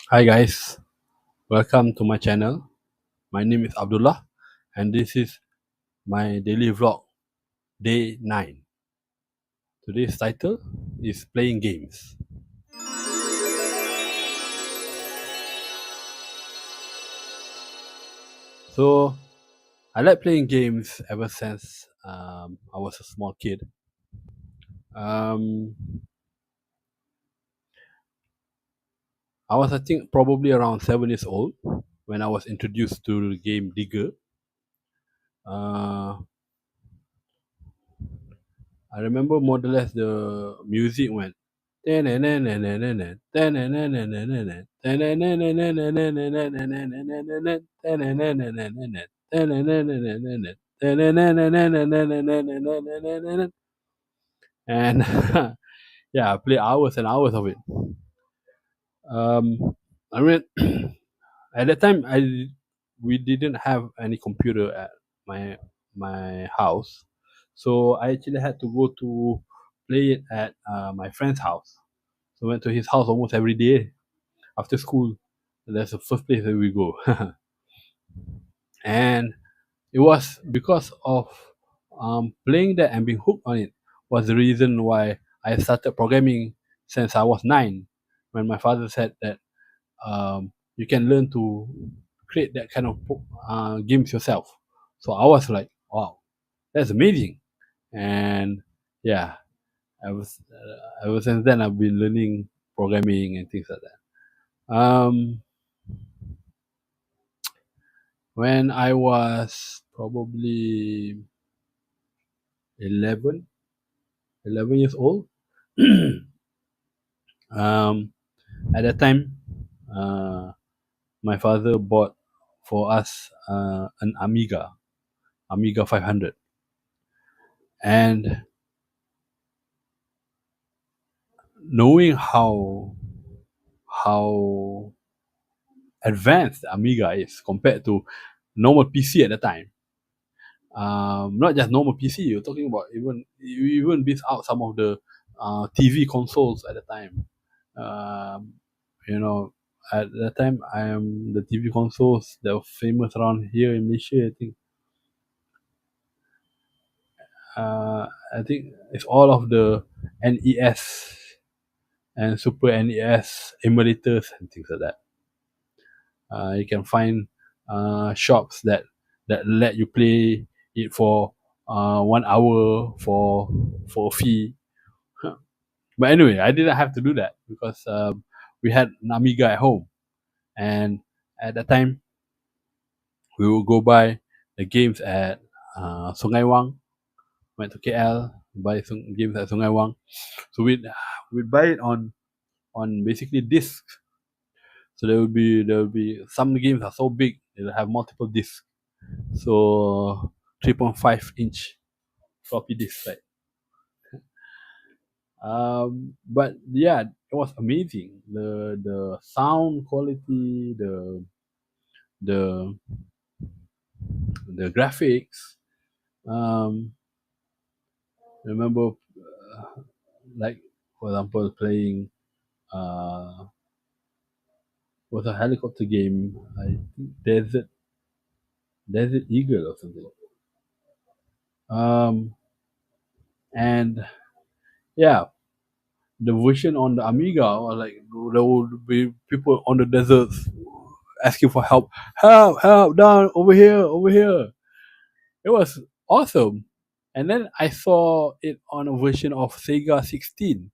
Hi guys, welcome to my channel. My name is Abdullah and this is my daily vlog, day 9. Today's title is Playing Games. So, I like playing games ever since I was a small kid. Um, I was, I think, probably around 7 years old when I was introduced to the game Digger. Uh, I remember more or less the music went. And yeah, I played hours and hours of it. Um, I mean, at that time, we didn't have any computer at my my house, so I actually had to go to play it at my friend's house. So I went to his house almost every day after school. That's the first place that we go. And it was because of playing that and being hooked on it was the reason why I started programming since I was 9. When my father said that you can learn to create that kind of games yourself. So I was like, wow, that's amazing. And yeah, ever since then I've been learning programming and things like that. When I was probably 11, 11 years old, um, at that time, uh, my father bought for us an Amiga 500. And knowing how advanced Amiga is compared to normal PC at the time, not just normal PC, you're talking about even beats out some of the TV consoles at the time. Um, you know, at that time, the TV consoles that were famous around here in Malaysia. I think it's all of the NES and Super NES emulators and things like that. You can find shops that let you play it for 1 hour for a fee. But anyway, I didn't have to do that because we had an Amiga at home, and at that time we would go buy the games at Sungai Wang. Went to KL, buy some games at Sungai Wang. So we'd buy it on basically discs. So there will be some games are so big they'll have multiple discs. So 3.5 inch floppy disk, right? But yeah, it was amazing. The sound quality, the the graphics. Um, remember, like for example, playing was a helicopter game. I think Desert Eagle or something. Um, and yeah, the version on the Amiga, or like there would be people on the deserts asking for help, help, down over here, over here. It was awesome. And then I saw it on a version of Sega 16.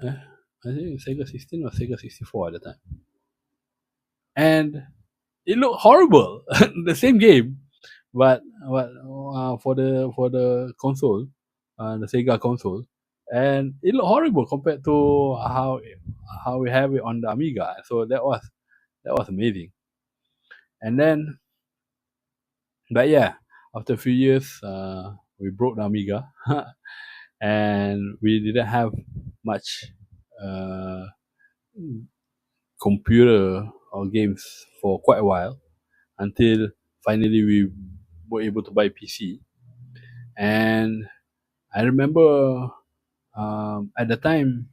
Eh, I think Sega 16 or Sega 64 at the time, and it looked horrible. The same game, but for the console, the Sega console, and it looked horrible compared to how we have it on the Amiga. So that was amazing. And then, but yeah, after a few years, we broke the Amiga, and we didn't have much uh, computer or games for quite a while until finally we were able to buy PC. And I remember at the time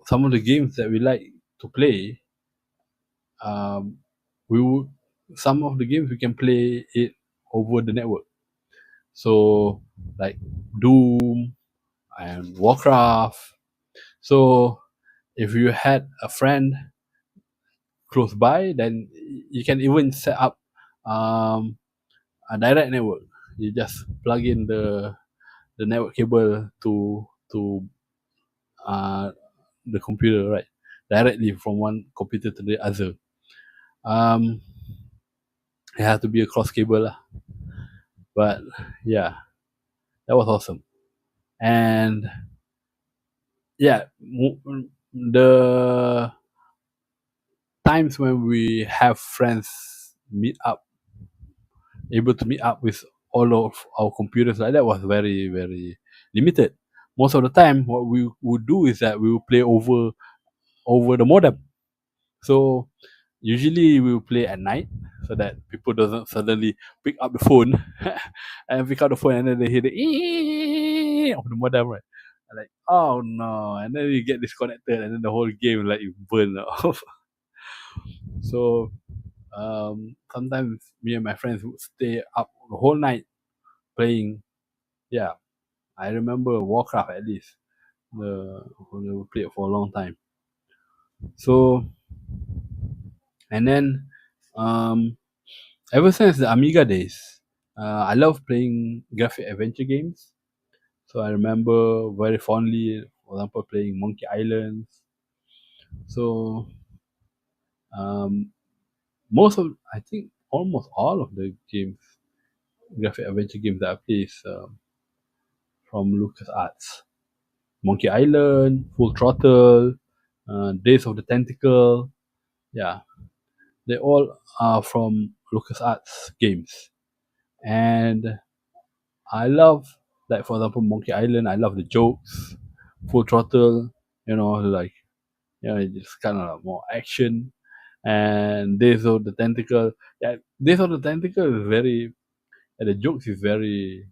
some of the games that we like. to play, um, we would some of the games we can play it over the network. So like Doom and Warcraft. So if you had a friend close by, then you can even set up um, a direct network. You just plug in the network cable to uh, the computer, right? Directly from one computer to the other. Um, it had to be a cross cable lah. But yeah, that was awesome. And yeah, the times when we have friends meet up, able to meet up with all of our computers like that was very very limited. Most of the time, what we would do is that we will play over the modem. So usually we will play at night so that people doesn't suddenly pick up the phone and pick up the phone and then they hear the of the modem, right? And like, oh no, and then you get disconnected and then the whole game like you burn off. So sometimes me and my friends would stay up the whole night playing. Yeah, I remember Warcraft at least. The we played for a long time. So and then um, ever since the Amiga days, I love playing graphic adventure games. So I remember very fondly, for example, playing Monkey Island. So um, most of, I think, almost all of the games, graphic adventure games that I play is from LucasArts. Monkey Island, Full Throttle, Days of the Tentacle. Yeah, they all are from LucasArts games. And I love, like for example, Monkey Island. I love the jokes. Full Throttle, like it's kind of more action. And Days of the Tentacle, yeah, Days of the Tentacle is very. The jokes is very,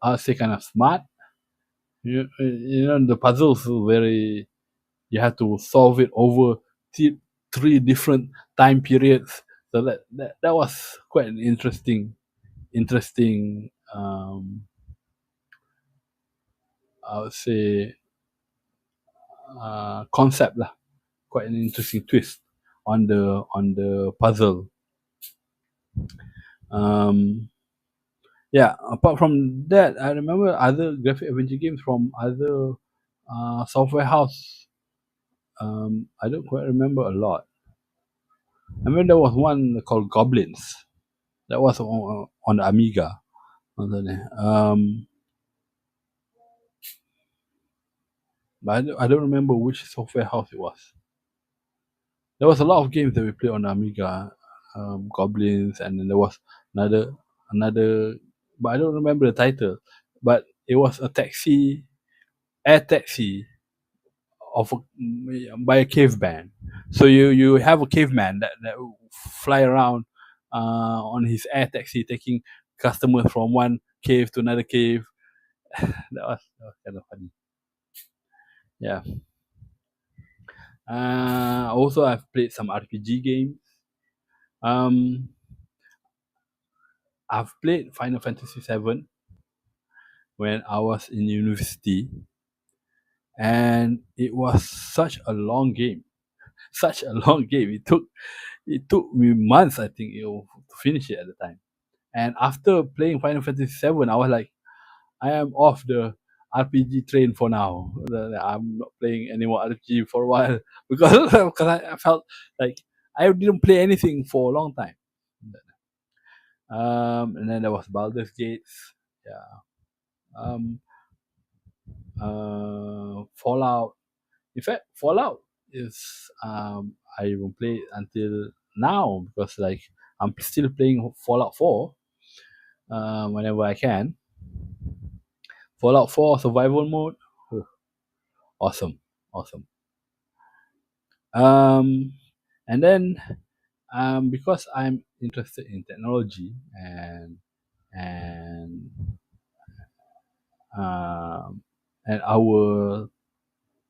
I'll say, kind of smart. The puzzles are very. You have to solve it over three different time periods. So that was quite an interesting. I would say concept lah. Quite an interesting twist on the puzzle. Um, yeah. Apart from that, I remember other graphic adventure games from other software house. I don't quite remember a lot. I mean, there was one called Goblins. That was on the Amiga. But I don't remember which software house it was. There was a lot of games that we played on the Amiga, Goblins, and then there was another, but I don't remember the title. But it was a air taxi of by a caveman. So you have a caveman that will fly around on his air taxi, taking customers from one cave to another cave. That was kind of funny. Yeah. Also, I've played some RPG games. Um, I've played Final Fantasy VII when I was in university, and it was such a long game. Such a long game. It took me months, I think, to finish it at the time. And after playing Final Fantasy VII, I was like, I am off the RPG train for now. I'm not playing any more RPG for a while because I felt like I didn't play anything for a long time. And then there was Baldur's Gates. Yeah. Um, Fallout. In fact, Fallout is I even play it until now because like I'm still playing Fallout 4 whenever I can. Fallout 4 survival mode, oh, awesome, awesome. Um, and then because I'm interested in technology and um, and our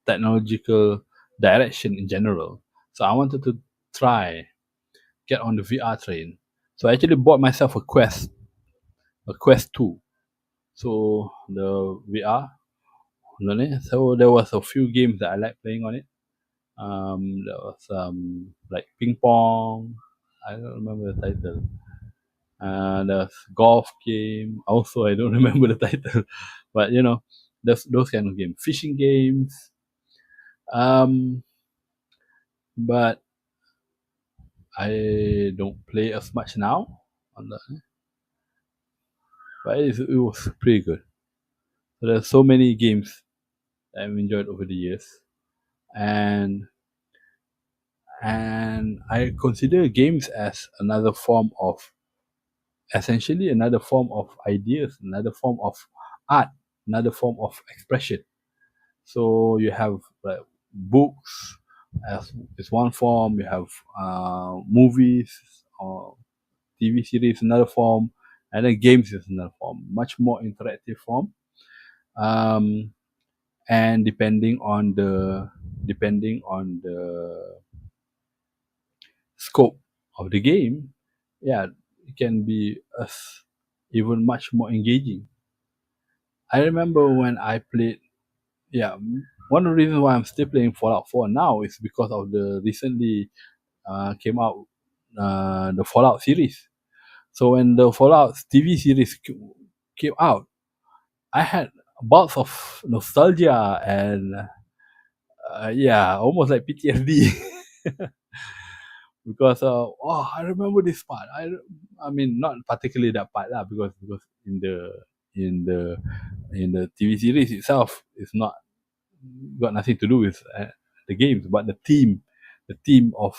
technological direction in general. So I wanted to try get on the VR train. So I actually bought myself a Quest 2. So the VR, so there was a few games that I like playing on it. There was like ping pong. I don't remember the title. There's golf game. Also, I don't remember the title, but there's those kind of games, fishing games. Um, but I don't play as much now on the, but it was pretty good. So there's so many games that I've enjoyed over the years, and I consider games as another form of essentially another form of ideas, another form of art, another form of expression. So you have like books as is one form. You have movies or TV series another form, and then games is another form, much more interactive form. Um, and depending on the scope of the game, yeah, it can be even much more engaging. I remember when I played, yeah, one of the reasons why I'm still playing Fallout 4 now is because of the recently came out the Fallout series. So when the Fallout TV series came out, I had bouts of nostalgia and yeah, almost like PTSD because I remember this part. I mean not particularly that part lah because in the in the TV series itself it's not got nothing to do with the games, but the theme of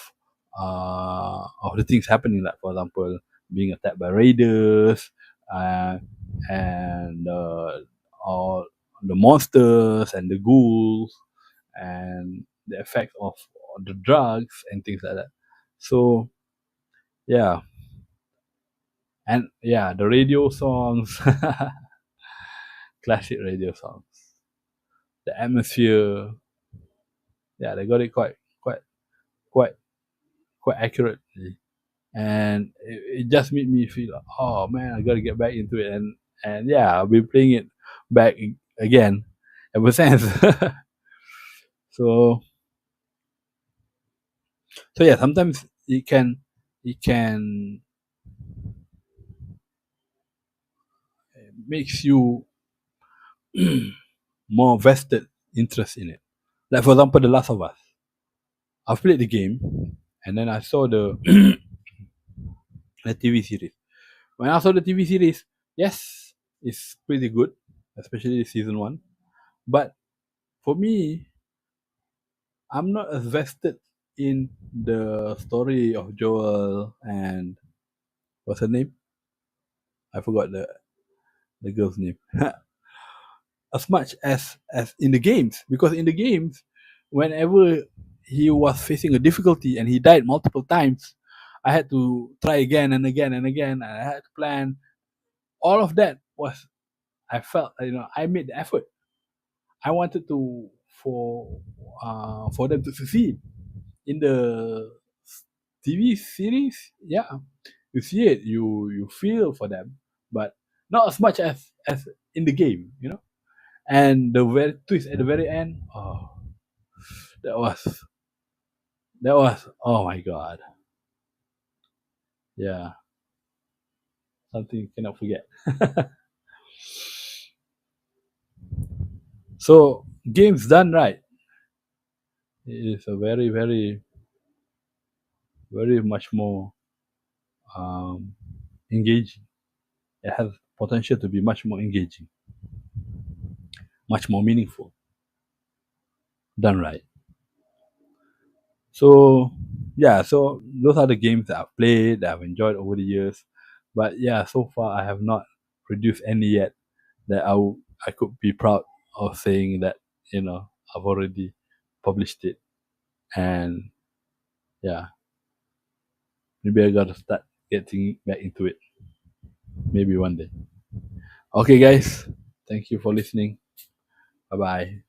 the things happening. Like for example, being attacked by raiders, uh, and all the monsters and the ghouls, and the effect of the drugs and things like that. So yeah, and yeah, the radio songs, classic radio songs, the atmosphere. Yeah, they got it quite quite accurately, and it just made me feel like, oh man, I gotta get back into it, and yeah, I've been playing it back again ever since. so so yeah, sometimes it can makes you more vested interest in it. Like for example, The Last of Us. I've played the game, and then I saw the the TV series. When I saw the TV series, yes, it's pretty good, especially season one. But for me, I'm not as vested in the story of Joel and what's her name? I forgot the girl's name. As much as in the games, because in the games, whenever he was facing a difficulty and he died multiple times, I had to try again and again and again. And I had to plan. All of that was I felt I made the effort. I wanted to for them to succeed in the TV series. Yeah, you see it, you feel for them, but not as much as in the game. And the very twist at the very end, oh, that was oh my god, yeah, something you cannot forget. So games done right is a very much more um, engaging. It has potential to be much more engaging, much more meaningful, done right. So yeah, so those are the games that I've played, that I've enjoyed over the years. But yeah, so far I have not produced any yet that I could be proud of saying that I've already published it. And yeah, maybe I gotta start getting back into it. Maybe one day. Okay, guys, thank you for listening. Bye bye.